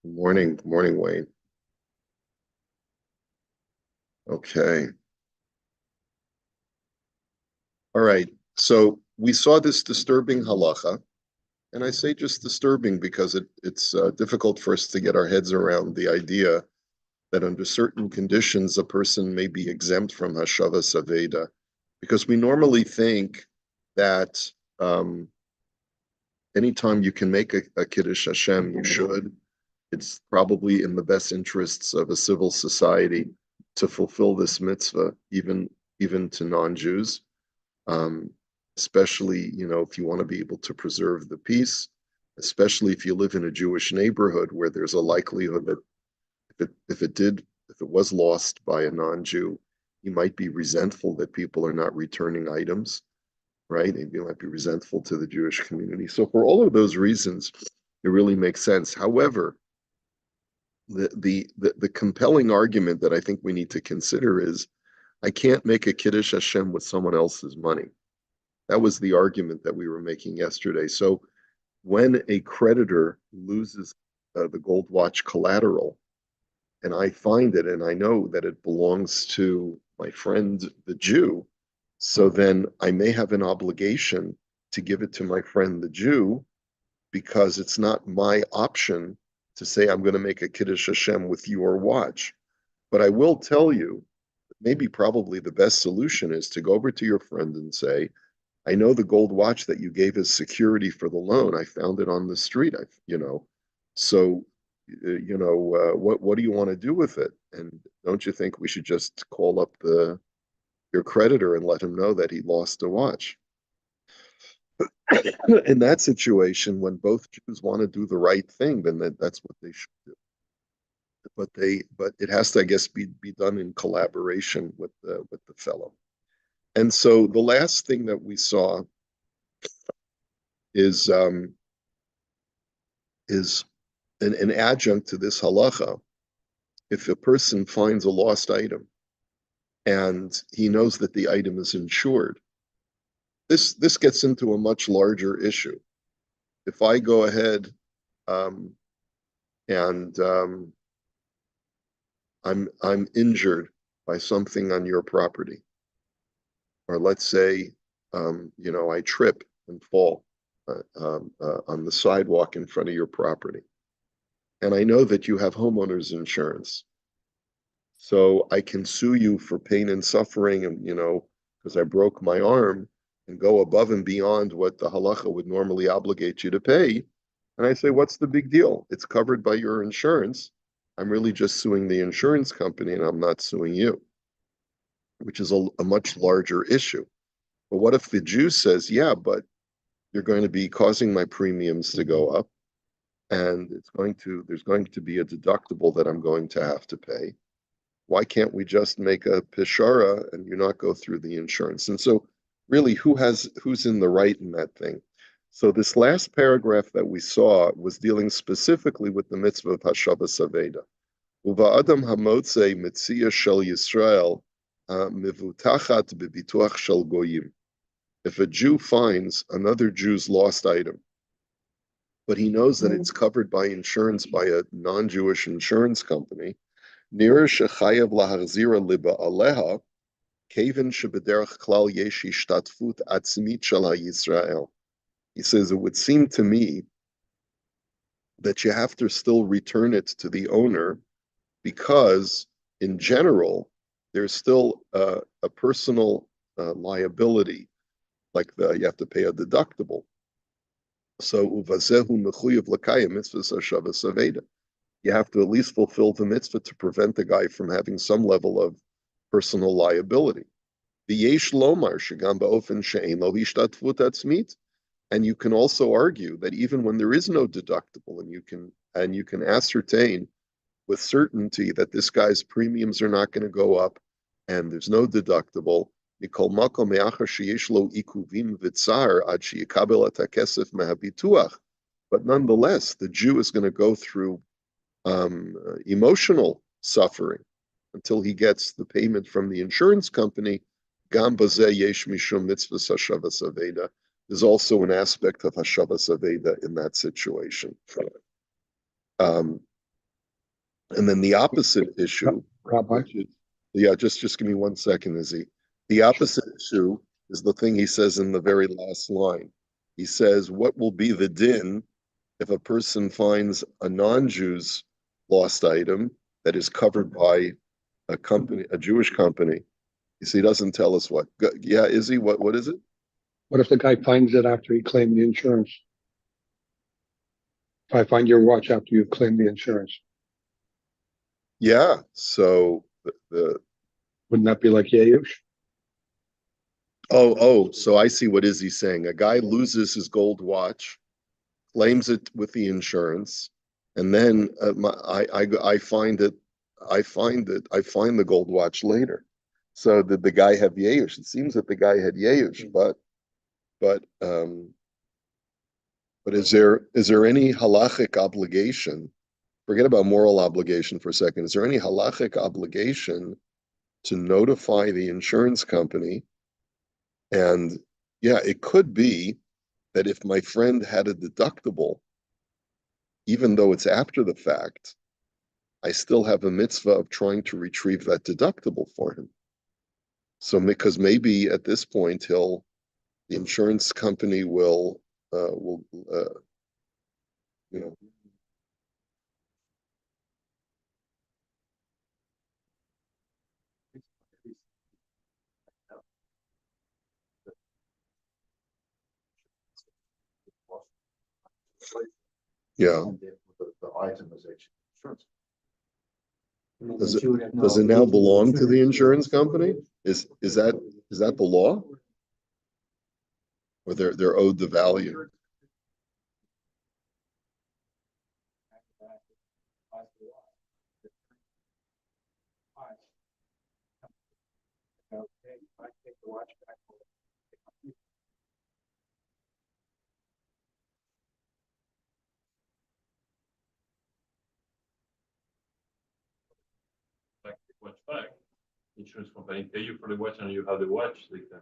Good morning, Wayne. Okay. All right. So we saw this disturbing halacha, and I say just disturbing because it's difficult for us to get our heads around the idea that under certain conditions a person may be exempt from hashava saveda, because we normally think that um, anytime you can make a kiddush Hashem, you should. It's probably in the best interests of a civil society to fulfill this mitzvah, even to non-Jews, um, especially if you want to be able to preserve the peace, especially if you live in a Jewish neighborhood where there's a likelihood that if it was lost by a non-Jew, you might be resentful that people are not returning items, right? And you might be resentful to the Jewish community. So for all of those reasons, it really makes sense. However, the compelling argument that I think we need to consider is I can't make a Kiddush Hashem with someone else's money. That was the argument that we were making yesterday. So when a creditor loses the gold watch collateral, and I find it and I know that it belongs to my friend the Jew, so then I may have an obligation to give it to my friend the Jew because it's not my option to say I'm going to make a Kiddush Hashem with your watch. But I will tell you, maybe probably the best solution is to go over to your friend and say, I know the gold watch that you gave as security for the loan. I found it on the street. So what do you want to do with it? And don't you think we should just call up the your creditor and let him know that he lost a watch? In that situation, when both Jews want to do the right thing, then that's what they should do. But it has to, I guess, be done in collaboration with the fellow. And so the last thing that we saw is is an adjunct to this halacha. If a person finds a lost item and he knows that the item is insured, this gets into a much larger issue. If I go ahead um, and I'm injured by something on your property, or let's say I trip and fall on the sidewalk in front of your property, and I know that you have homeowners insurance, so I can sue you for pain and suffering, and because I broke my arm, and go above and beyond what the halacha would normally obligate you to pay. And I say, what's the big deal? It's covered by your insurance. I'm really just suing the insurance company, and I'm not suing you, which is a much larger issue. But what if the Jew says, yeah, but you're going to be causing my premiums to go up, and there's going to be a deductible that I'm going to have to pay. Why can't we just make a pishara and you not go through the insurance? And so really who's in the right in that thing? So this last paragraph that we saw was dealing specifically with the mitzvah of Hashava Saveda. Uva Adam Hamotze Mitzia Shel Yisrael Mivutachat Bibituach Shel Goyim. If a Jew finds another Jew's lost item, but he knows that it's covered by insurance by a non-Jewish insurance company, Nira shechayev lahachzira liba aleha, kaven shebederach klal yesh ishtatfut atzmit shel Yisrael. He says, it would seem to me that you have to still return it to the owner because, in general, there's still a personal liability, like you have to pay a deductible. So uvazehu mechuyev l'kayim mitzvahs hashava saveda. You have to at least fulfill the mitzvah to prevent the guy from having some level of personal liability. V'yesh lomar shegam ba'ofen she'ein lo hishtatfut atzmit. And you can also argue that even when there is no deductible, and you can ascertain with certainty that this guy's premiums are not going to go up, and there's no deductible. Mikol makom me'achar sheyesh lo ikuvim v'tzar ad sheyikabel et hakesef mehabituach. But nonetheless, the Jew is going to go through emotional suffering until he gets the payment from the insurance company. Gam bazeh yesh mishum mitzvah hashava saveda. There's also an aspect of hashava saveda in that situation. Um, And then the opposite issue, Rabbi, which is, yeah, just give me 1 second, Izzy. The opposite issue is the thing he says in the very last line. He says, what will be the din if a person finds a non-Jew's lost item that is covered by a company, a Jewish company? You see, he doesn't tell us what. Yeah, Izzy, what is it? what if the guy finds it after he claimed the insurance? If I find your watch after you've claimed the insurance, Yeah, so the wouldn't that be like Yayush? so I see what Izzy's saying. A guy loses his gold watch, claims it with the insurance, and then I find it, I find the gold watch later. So did the guy have Yeush? It seems that the guy had Yeush, but but is there any halachic obligation? Forget about moral obligation for a second. Is there any halachic obligation to notify the insurance company? And yeah, it could be that if my friend had a deductible, even though it's after the fact, I still have a mitzvah of trying to retrieve that deductible for him. So because maybe at this point the insurance company will you know yeah. Does it now belong to the insurance company? Is that the law? Or they're owed the value? Like the watch back. Insurance company pay you for the watch and you have the watch. They can.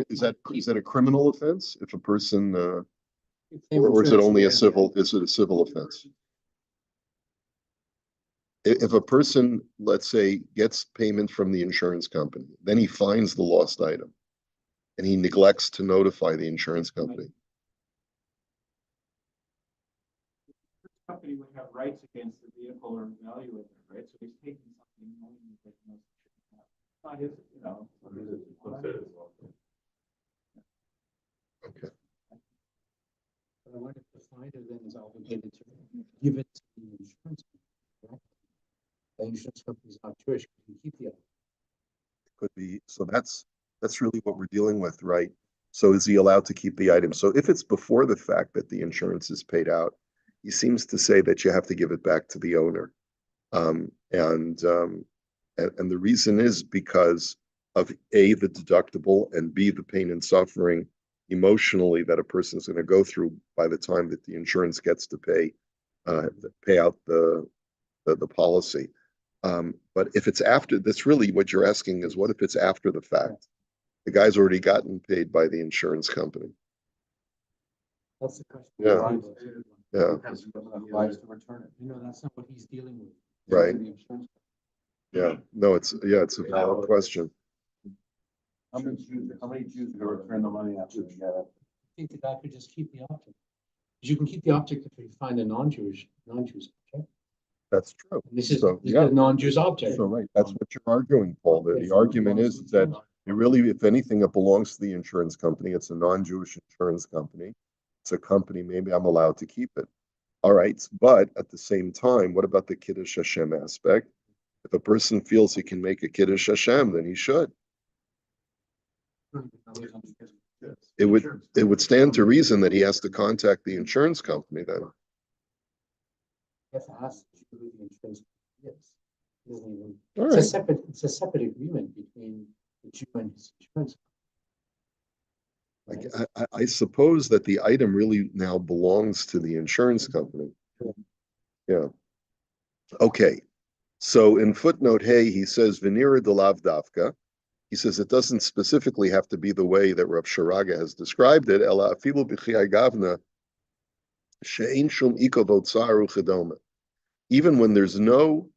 Is that a criminal offense if a person or is it only a civil? Is it a civil offense? If a person, let's say, gets payment from the insurance company, then he finds the lost item, and he neglects to notify the insurance company. Company would have rights against the vehicle or value of it, right? So he's taking something knowing that not his, Okay. But I wonder if the finder then is obligated to give it to the insurance company. The insurance company is not Jewish, can keep the item. Could be. So that's really what we're dealing with, right? So is he allowed to keep the item? So if it's before the fact that the insurance is paid out, he seems to say that you have to give it back to the owner. And the reason is because of A, the deductible, and B, the pain and suffering emotionally that a person is going to go through by the time that the insurance gets to pay out the policy. But if it's after, that's really what you're asking is what if it's after the fact? The guy's already gotten paid by the insurance company. That's the question. Yeah. Yeah. Applies to return it. That's not what he's dealing with. Right. Yeah. No, it's a valid question. How many Jews are going to return the money after they get it? I think the guy could just keep the object. Because you can keep the object if you find a non-Jewish object. That's true. This is So, a non-Jewish object. So right, that's what you're arguing, Paul. The argument is that it really, if anything, it belongs to the insurance company. It's a non-Jewish insurance company. It's a company, maybe I'm allowed to keep it. All right, but at the same time, what about the Kiddush Hashem aspect? If a person feels he can make a Kiddush Hashem, then he should. It would stand to reason that he has to contact the insurance company then. Yes, it has to do with the insurance. Yes. All It's right. a separate agreement between the Jew and his insurance. I suppose that the item really now belongs to the insurance company. Yeah. Okay. So in footnote hey, he says Venira de lav davka. He says it doesn't specifically have to be the way that Rav Sharaga has described it. Ela afilu b'chiyai gavna She'ein shum iko v'otzaru chedoma. Even when there's no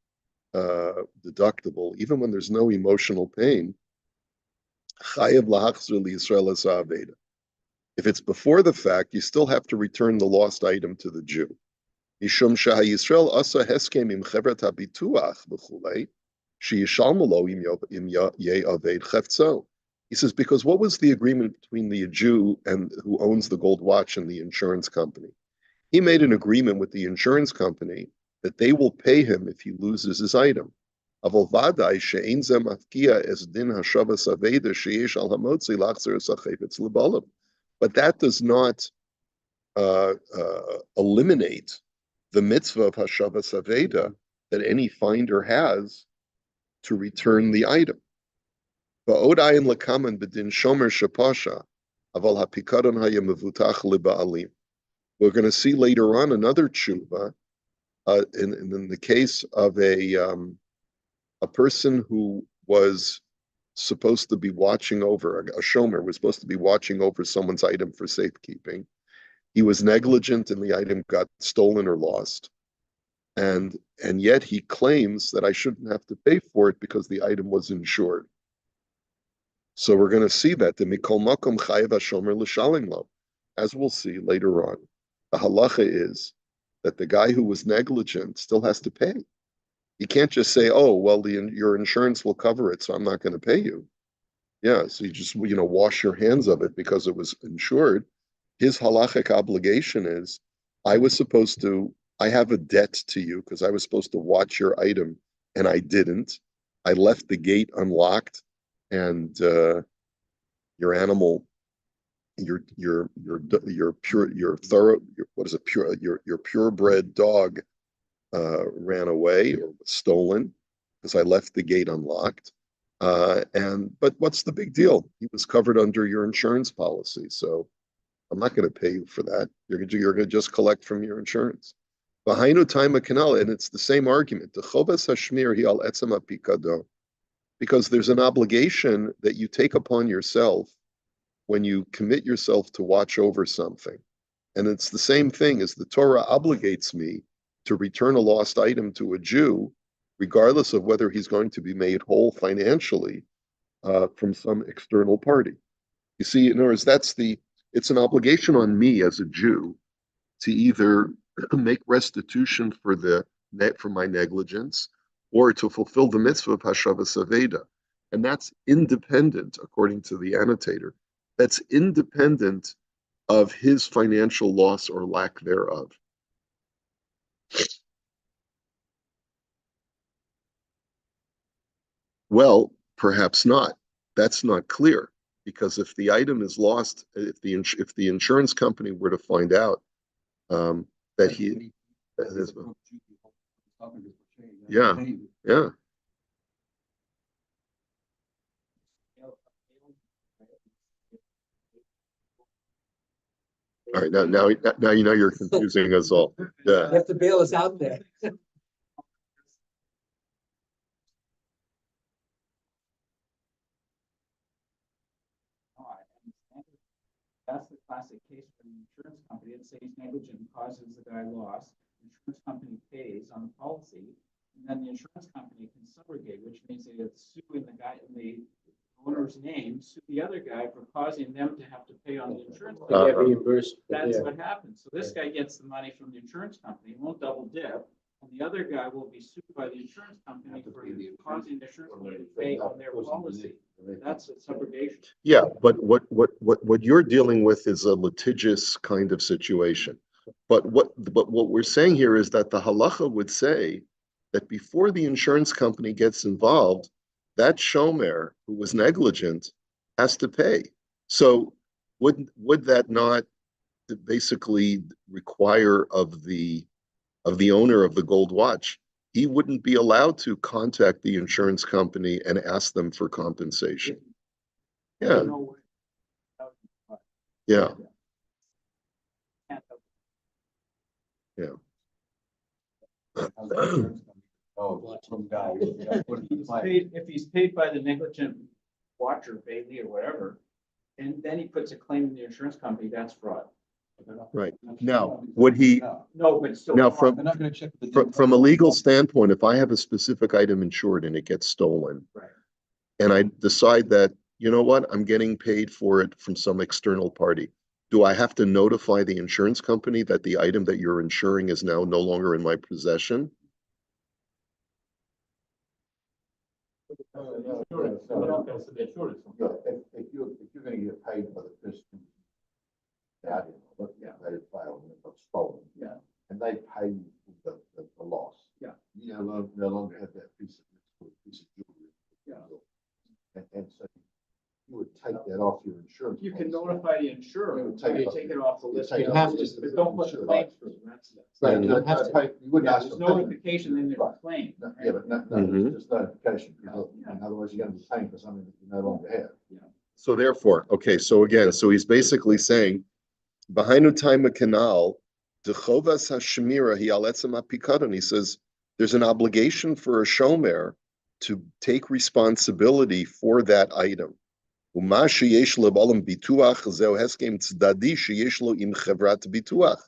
deductible, even when there's no emotional pain, chayev lahachzir liyisrael es ha'aveda. If it's before the fact, you still have to return the lost item to the Jew. Mishum shehayisrael asa heskem im chevrat habituach b'chulei, sheyishalmu lo im yeh aved cheftzo. He says, because what was the agreement between the Jew and who owns the gold watch and the insurance company? He made an agreement with the insurance company that they will pay him if he loses his item. But that does not eliminate the mitzvah of Hashavas Aveda that any finder has to return the item. We're going to see later on another tshuva in the case of a person who was supposed to be watching over, a shomer was supposed to be watching over someone's item for safekeeping. He was negligent and the item got stolen or lost. And yet he claims that I shouldn't have to pay for it because the item was insured. So we're going to see that the mikol makom chayev hashomer l'shalim lo. As we'll see later on, the halacha is that the guy who was negligent still has to pay. You can't just say, "Oh, well, your insurance will cover it, so I'm not going to pay you." Yeah, so you just wash your hands of it because it was insured. His halachic obligation is, I have a debt to you because I was supposed to watch your item and I didn't. I left the gate unlocked, and your animal, your purebred dog ran away or was stolen because I left the gate unlocked. But what's the big deal? He was covered under your insurance policy, so I'm not going to pay you for that. You're going to just collect from your insurance. Behind time canal, and it's the same argument. The chobas hashmir hi al etzem apikado, because there's an obligation that you take upon yourself when you commit yourself to watch over something, and it's the same thing as the Torah obligates me to return a lost item to a Jew, regardless of whether he's going to be made whole financially from some external party. You see, in other words, it's an obligation on me as a Jew to either make restitution for my negligence or to fulfill the mitzvah of Hashavas Aveda. And that's independent, according to the annotator, that's independent of his financial loss or lack thereof. Well, perhaps not. That's not clear, because if the item is lost, if the insurance company were to find out that he, yeah, yeah. All right, now you know you're confusing us all. Yeah. You have to bail us out there. That's the classic case for an insurance company. It says negligent causes the guy loss. Insurance company pays on the policy, and then the insurance company can subrogate, which means they have to sue in the guy in the owner's name, sue the other guy for causing them to have to pay on the insurance company. Get reimbursed. That's what happens. So this guy gets the money from the insurance company, won't double dip, and the other guy will be sued by the insurance company for causing the insurance company to pay on their policy. That's a subrogation. Yeah, but what you're dealing with is a litigious kind of situation. But what we're saying here is that the halacha would say that before the insurance company gets involved, that shomer who was negligent has to pay. So would that not basically require of the owner of the gold watch, he wouldn't be allowed to contact the insurance company and ask them for compensation? Yeah. Yeah. Yeah. Oh, some guy. If he's paid by the negligent watcher, Bailey or whatever, and then he puts a claim in the insurance company, that's fraud. Right. Now, would he, No, but still. now from, They're not gonna check the. from a legal standpoint, if I have a specific item insured and it gets stolen, Right. and I decide that, you know what, I'm getting paid for it from some external party, do I have to notify the insurance company that the item that you're insuring is now no longer in my possession? Okay, so the insurance company. If you're gonna get paid by the person. Out, but yeah, they failed and it got stolen. Yeah. And they pay you the loss. Yeah. You no longer have that piece of jewelry. Yeah. And so you would take that off your insurance. You can policy. notify the insurer, You you would take it off. take it off the You list. take it You off have the to, list of But don't put the insurance. claim through, that's. Right, No, you don't have to. You wouldn't Yeah, ask there's for payment. notification, then there's a Right. claim. No, right? yeah, but no, Mhm. it's just notification, because Yeah. otherwise you're gonna be paying for something that you no longer have. So therefore, okay, so again, so he's basically saying, Behind time canal, the chovas hashmira he aletzem apikadon. He says there's an obligation for a shomer to take responsibility for that item. Uma sheyesh lo b'olam bituach zeu heskem tzadadi sheyesh lo im chevrat bituach.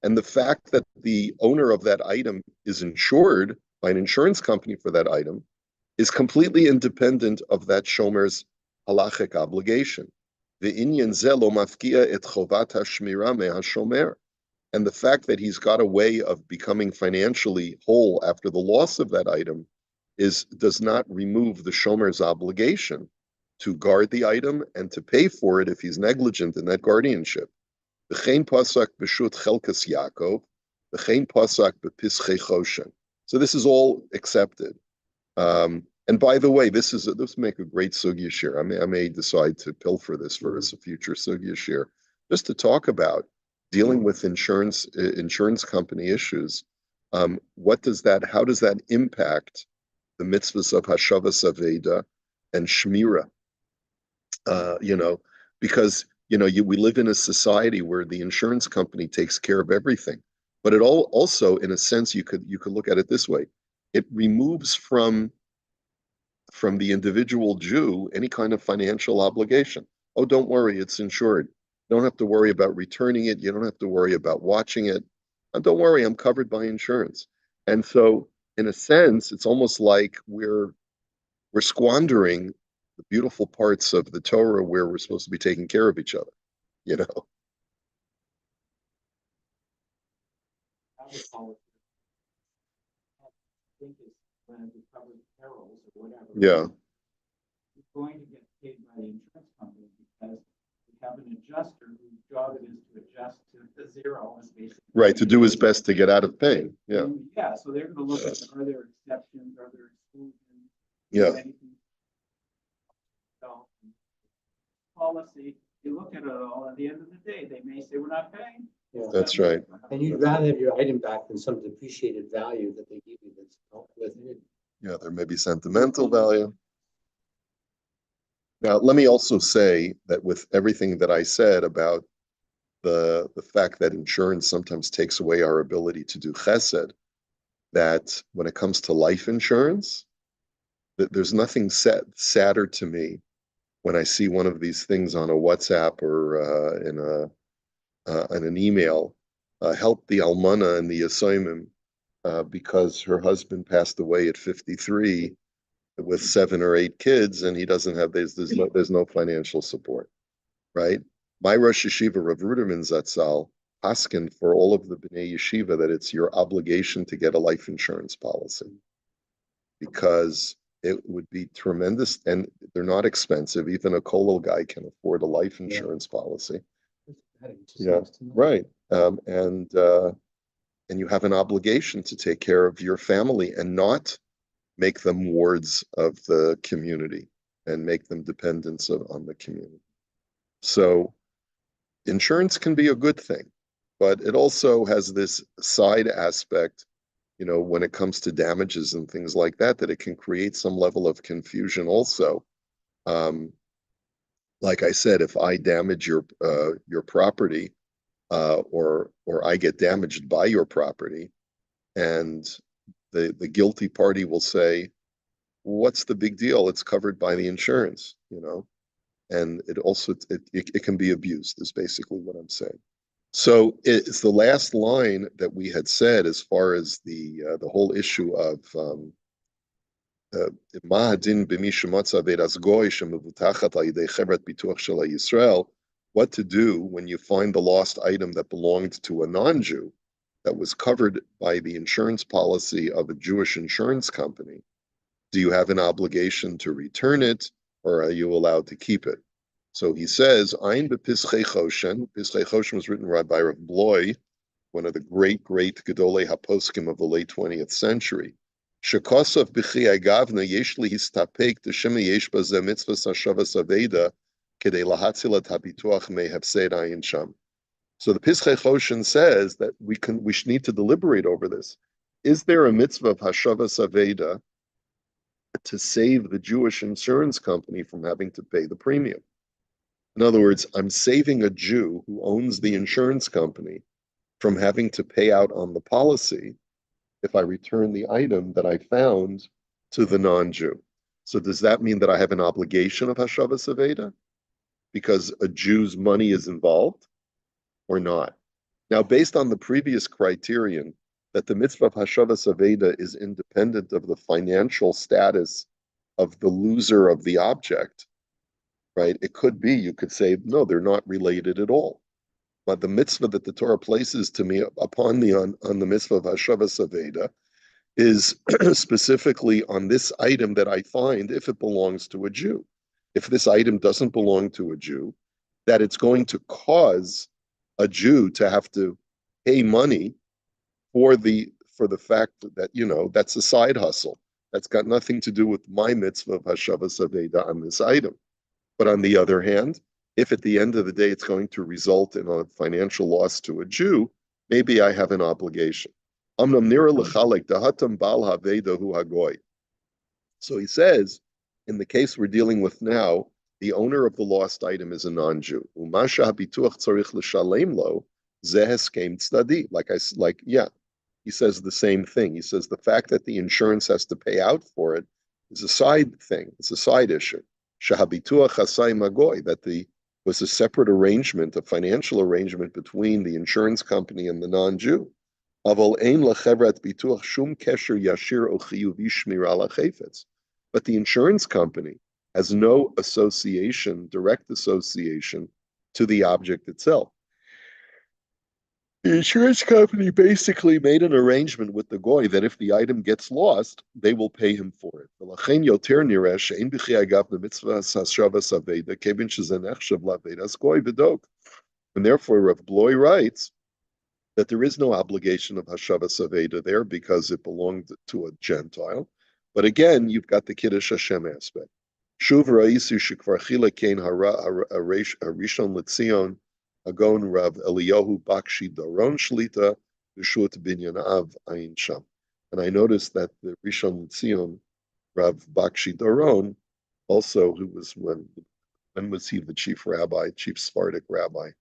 And the fact that the owner of that item is insured by an insurance company for that item is completely independent of that shomer's halachic obligation. And the fact that he's got a way of becoming financially whole after the loss of that item does not remove the shomer's obligation to guard the item and to pay for it if he's negligent in that guardianship. So this is all accepted. And by the way, this make a great sugya share. I may decide to pilfer this for us a future sugya share, just to talk about dealing with insurance company issues. How does that impact the mitzvahs of Hashavas Aveda and Shmira? Because we live in a society where the insurance company takes care of everything, but it also, in a sense, you could look at it this way: it removes from the individual Jew any kind of financial obligation. Oh, don't worry, it's insured. You don't have to worry about returning it. You don't have to worry about watching it. And don't worry, I'm covered by insurance. And so, in a sense, it's almost like we're squandering the beautiful parts of the Torah where we're supposed to be taking care of each other. Think is when it covers perils or whatever. Yeah. You're going to get paid by the insurance company because you have an adjuster whose job it is to adjust to the zero. Basically Right, to do his best to get out of pain. Yeah. Yeah, so they're going to look at, are there exceptions, are there exclusions? Yeah. Anything? So, policy, you look at it all, at the end of the day, they may say, we're not paying. Yeah. That's right. And you'd rather have your item back than some depreciated value that they give you that's not with it. Yeah, there may be sentimental value. Now, let me also say that with everything that I said about the fact that insurance sometimes takes away our ability to do chesed, that when it comes to life insurance, that there's nothing sadder to me when I see one of these things on a WhatsApp or in an email, help the almana and the yesomim because her husband passed away at 53 with 7 or 8 kids, and he doesn't have there's no financial support, right? My Rosh Yeshiva, Rav Ruderman Zatzal, asking for all of the Bnei Yeshiva that it's your obligation to get a life insurance policy because it would be tremendous, and they're not expensive. Even a kollel guy can afford a life insurance policy. Yeah, right. And you have an obligation to take care of your family and not make them wards of the community and make them dependents on the community. So insurance can be a good thing, but it also has this side aspect, when it comes to damages and things like that it can create some level of confusion also. Like I said, if I damage your property, or I get damaged by your property, and the guilty party will say, what's the big deal? It's covered by the insurance, and it also it can be abused is basically what I'm saying. So it's the last line that we had said as far as the whole issue of Ma'adin b'mi shematza v'edas goy shemevutachat al yidei chevrat bituach shel Yisrael, what to do when you find the lost item that belonged to a non-Jew that was covered by the insurance policy of a Jewish insurance company. Do you have an obligation to return it, or are you allowed to keep it? So he says, Ein bepischei Choshen. Pischei Choshen was written by Rav Bloy, one of the great Gedolei HaPoskim of the late 20th century. Shekosov b'chi agavna yesh li histapek t'shema yesh bazeh mitzvahs hashavas aveda kedei lahatzilat habituach may have said ayin sham. So the Pischei Choshen says that we should need to deliberate over this. Is there a mitzvah of hashavas aveda to save the Jewish insurance company from having to pay the premium? In other words, I'm saving a Jew who owns the insurance company from having to pay out on the policy if I return the item that I found to the non-Jew. So does that mean that I have an obligation of Hashavas Aveda because a Jew's money is involved or not? Now, based on the previous criterion that the mitzvah of Hashavas Aveda is independent of the financial status of the loser of the object, right? It could be, you could say, no, they're not related at all. But the mitzvah that the Torah places to me upon me on the mitzvah of Hashavas Aveda is specifically on this item that I find if it belongs to a Jew. If this item doesn't belong to a Jew, that it's going to cause a Jew to have to pay money for the fact that, that's a side hustle. That's got nothing to do with my mitzvah of Hashavas Aveda on this item. But on the other hand, if at the end of the day it's going to result in a financial loss to a Jew, maybe I have an obligation. So he says, in the case we're dealing with now, the owner of the lost item is a non-Jew. He says the same thing. He says the fact that the insurance has to pay out for it is a side thing. It's a side issue. That was a separate arrangement, a financial arrangement between the insurance company and the non-Jew. But the insurance company has no direct association to the object itself. The insurance company basically made an arrangement with the goy that if the item gets lost, they will pay him for it. And therefore, Rav Bloy writes that there is no obligation of Hashavas Aveda there because it belonged to a Gentile. But again, you've got the Kiddush Hashem aspect. Shuv ra'isu shekvar chila kein harishon l'tzion Agon Rav Eliyahu Bakshi Daron Shlita B'Shut Binyan Av Ayin Sham. And I noticed that the Rishon LeZion, Rav Bakshi Daron, also, who was when was he the chief Sephardic rabbi?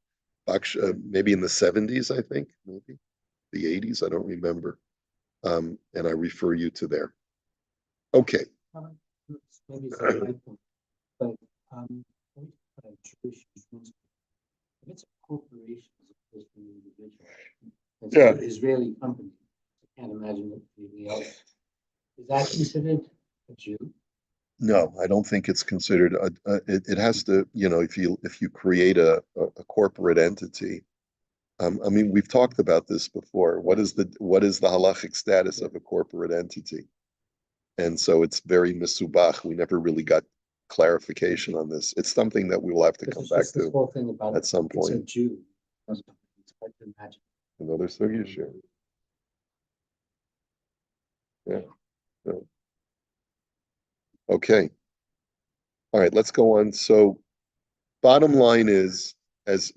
Maybe in the 70s, I think, maybe the 80s, I don't remember. And I refer you to there. Okay. Maybe it's not my point, but Jewish insurance. It's a corporation as opposed to an individual. It's an Israeli company. I can't imagine it being else. Is that considered a Jew? No, I don't think it's considered. It has to, if you create a corporate entity. I mean, we've talked about this before. What is the halachic status of a corporate entity? And so it's very misubach. We never really got clarification on this. It's something that we will have to come back to whole thing about at some point. It's a Jew. It's hard to imagine. Another thing issue. Yeah. Okay. All right, let's go on. So bottom line is,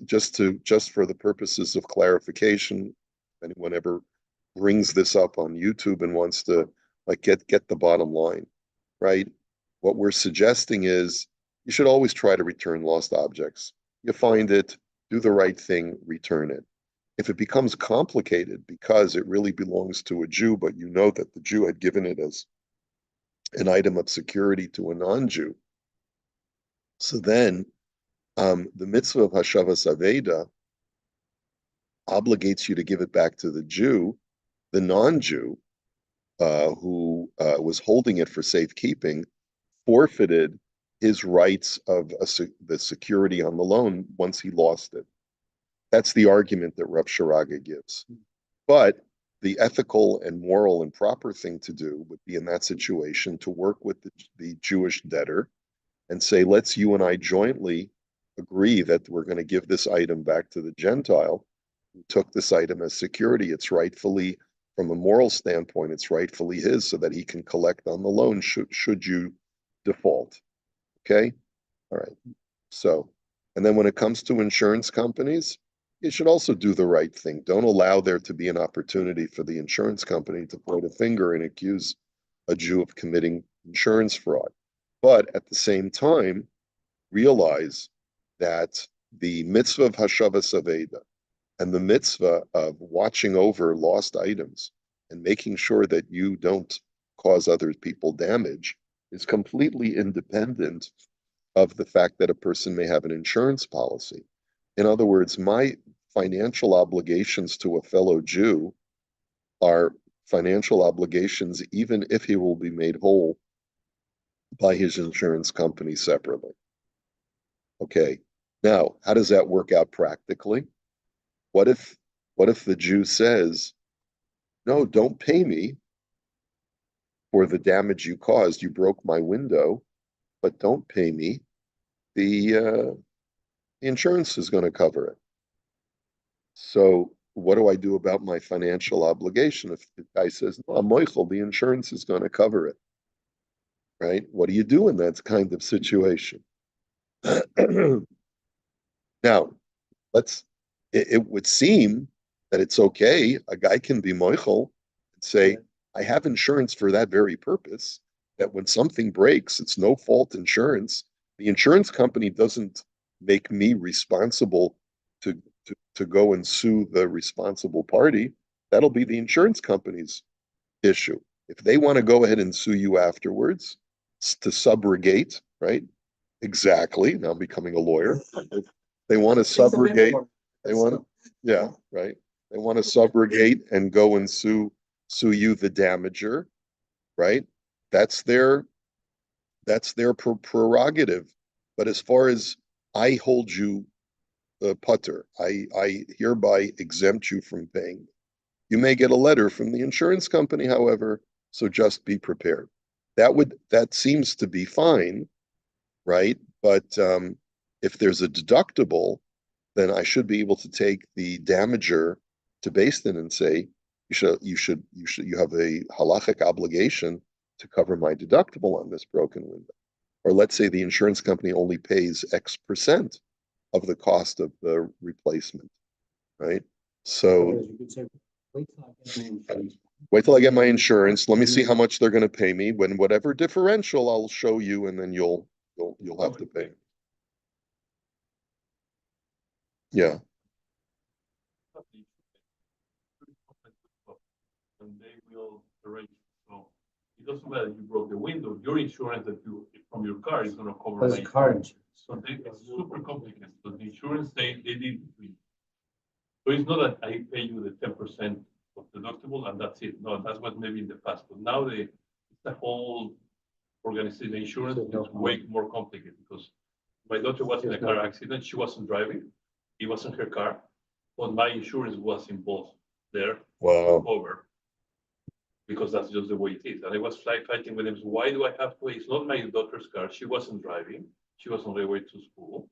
just for the purposes of clarification, if anyone ever brings this up on YouTube and wants to get the bottom line, right? What we're suggesting is you should always try to return lost objects. You find it, do the right thing, return it. If it becomes complicated because it really belongs to a Jew, but you know that the Jew had given it as an item of security to a non-Jew, so then the mitzvah of Hashavas Aveda obligates you to give it back to the Jew, the non-Jew, who was holding it for safekeeping, forfeited his rights of the security on the loan once he lost it. That's the argument that Rav Sharaga gives. But the ethical and moral and proper thing to do would be in that situation to work with the Jewish debtor and say, let's you and I jointly agree that we're going to give this item back to the Gentile who took this item as security. It's rightfully, from a moral standpoint, it's rightfully his so that he can collect on the loan should you default. Okay? All right. So, and then when it comes to insurance companies, you should also do the right thing. Don't allow there to be an opportunity for the insurance company to point a finger and accuse a Jew of committing insurance fraud. But at the same time, realize that the mitzvah of Hashavas Aveda and the mitzvah of watching over lost items and making sure that you don't cause other people damage is completely independent of the fact that a person may have an insurance policy. In other words, my financial obligations to a fellow Jew are financial obligations even if he will be made whole by his insurance company separately. Okay, now how does that work out practically? What if the Jew says, no, don't pay me for the damage you caused. You broke my window, but don't pay me. The insurance is going to cover it. So what do I do about my financial obligation? If the guy says, no, Michael, the insurance is going to cover it, right? What do you do in that kind of situation? Now, it would seem that it's okay. A guy can be Michael and say, I have insurance for that very purpose, that when something breaks, it's no fault insurance. The insurance company doesn't make me responsible to go and sue the responsible party. That'll be the insurance company's issue. If they want to go ahead and sue you afterwards to subrogate, right? Exactly. Now I'm becoming a lawyer. If they want to subrogate, they want to, yeah, right. They want to subrogate and go and sue you, the damager, right? That's their prerogative. But as far as I hold you putter, I hereby exempt you from paying. You may get a letter from the insurance company, however, so just be prepared. That seems to be fine, right? But if there's a deductible, then I should be able to take the damager to Basin and say, you have a halachic obligation to cover my deductible on this broken window. Or let's say the insurance company only pays X percent of the cost of the replacement, right? So wait till I get my insurance. Let me see how much they're going to pay me. When whatever differential, I'll show you, and then you'll have to pay. Yeah. And they will arrange. So it doesn't matter if you broke the window, your insurance that you from your car is going to cover But it's car insurance. So it's super complicated. So the insurance they did. So it's not that I pay you the 10% of deductible and that's it. No, that's what maybe in the past. But now it's the whole organization. The insurance is way more complicated because my daughter was in a car accident. She wasn't driving. It wasn't her car, but my insurance was involved there. Wow. Over. Because that's just the way it is. And I was fighting with him. So why do I have to? It's not my daughter's car. She wasn't driving. She was on her way to school.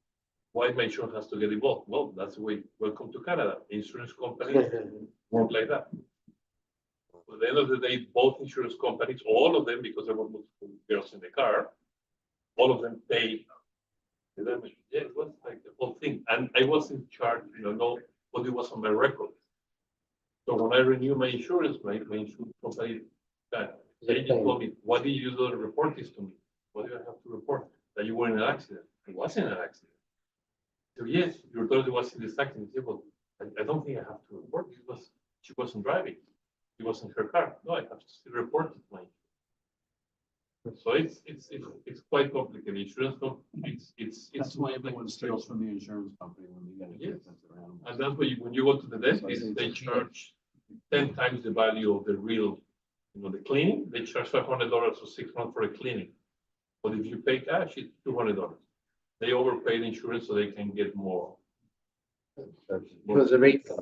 Why my insurance has to get involved? Well, that's the way. Welcome to Canada. Insurance companies work like that. At the end of the day, both insurance companies, all of them, because there were multiple girls in the car, all of them pay the damage. Yeah, it was like the whole thing. And I was in charge, what it was on my record. So when I renew my insurance, my insurance company, they told me, why did you do report this to me? What do I have to report? That you were in an accident. I wasn't in an accident. So yes, your daughter was in this accident. I said, well, I don't think I have to report because she wasn't driving. It wasn't her car. No, I have to still report it. So it's quite complicated. Insurance, it's. That's why everyone steals from the insurance company when they get Yes. it. Animals. And that's why when you go to the dentist, they charge 10 times the value of the real, the cleaning. They charge $500 for 6 months for a cleaning. But if you pay cash, it's $200. They overpay the insurance so they can get more. Because the rate. So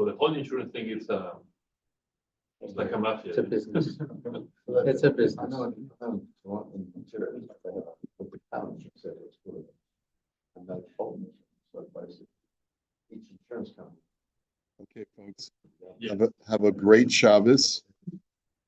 the whole insurance thing is it's like a mafia. It's a business. It's a business. I know, insurance, they have, but the town said it's good. And that's home, so basically, each insurance company. Okay, folks. Yeah. Have a great Shabbos.